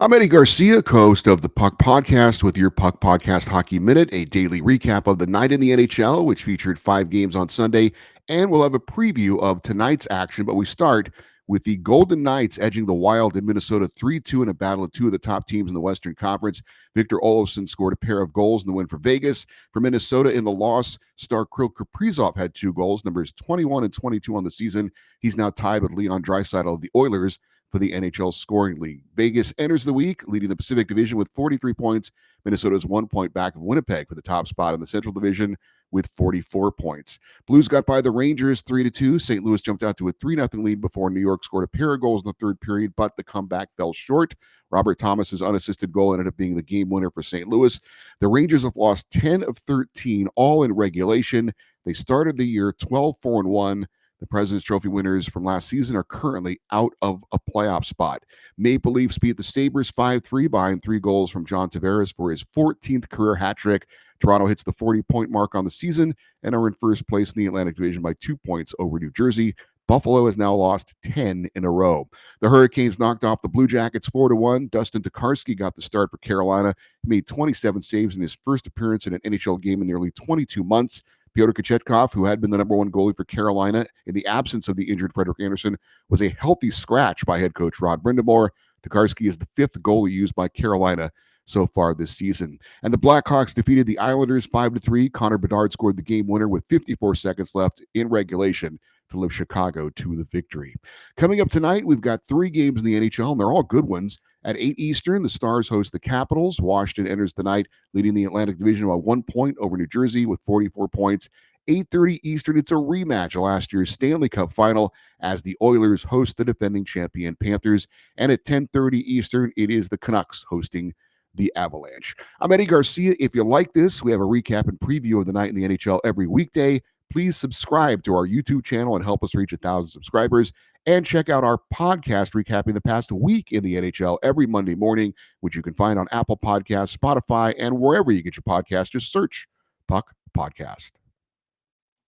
I'm Eddie Garcia, co-host of the Puck Podcast with your Puck Podcast Hockey Minute, a daily recap of the night in the NHL, which featured 5 games on Sunday, and we'll have a preview of tonight's action. But we start with the Golden Knights edging the Wild in Minnesota 3-2 in a battle of two of the top teams in the Western Conference. Victor Olofsson scored a pair of goals in the win for Vegas. For Minnesota in the loss, star Kirill Kaprizov had 2 goals, numbers 21 and 22 on the season. He's now tied with Leon Draisaitl of the Oilers for the NHL scoring league. Vegas enters the week leading the Pacific Division with 43 points. Minnesota is 1 point back of Winnipeg for the top spot in the Central Division with 44 points. Blues got by the Rangers 3-2. St. Louis jumped out to a 3-0 lead before New York scored a pair of goals in the third period, but the comeback fell short. Robert Thomas's unassisted goal ended up being the game winner for St. Louis. The Rangers have lost 10 of 13, all in regulation. They started the year 12-4-1. The President's Trophy winners from last season are currently out of a playoff spot. Maple Leafs beat the Sabres 5-3 behind 3 goals from John Tavares for his 14th career hat trick. Toronto hits the 40-point mark on the season and are in first place in the Atlantic Division by 2 points over New Jersey. Buffalo has now lost 10 in a row. The Hurricanes knocked off the Blue Jackets 4-1. Dustin Tokarski got the start for Carolina. He made 27 saves in his first appearance in an NHL game in nearly 22 months. Pyotr Kochetkov, who had been the number one goalie for Carolina in the absence of the injured Frederik Andersen, was a healthy scratch by head coach Rod Brindamore. Tokarski is the 5th goalie used by Carolina so far this season. And the Blackhawks defeated the Islanders 5-3. Connor Bedard scored the game winner with 54 seconds left in regulation to lift Chicago to the victory. Coming up tonight, we've got 3 games in the NHL, and they're all good ones. At 8 Eastern, the Stars host the Capitals. Washington enters the night leading the Atlantic Division by 1 point over New Jersey with 44 points. 8:30 Eastern, it's a rematch of last year's Stanley Cup Final as the Oilers host the defending champion Panthers. And at 10:30 Eastern, it is the Canucks hosting the Avalanche. I'm Eddie Garcia. If you like this, we have a recap and preview of the night in the NHL every weekday. Please subscribe to our YouTube channel and help us reach 1,000 subscribers. And check out our podcast recapping the past week in the NHL every Monday morning, which you can find on Apple Podcasts, Spotify, and wherever you get your podcasts. Just search Puck Podcast.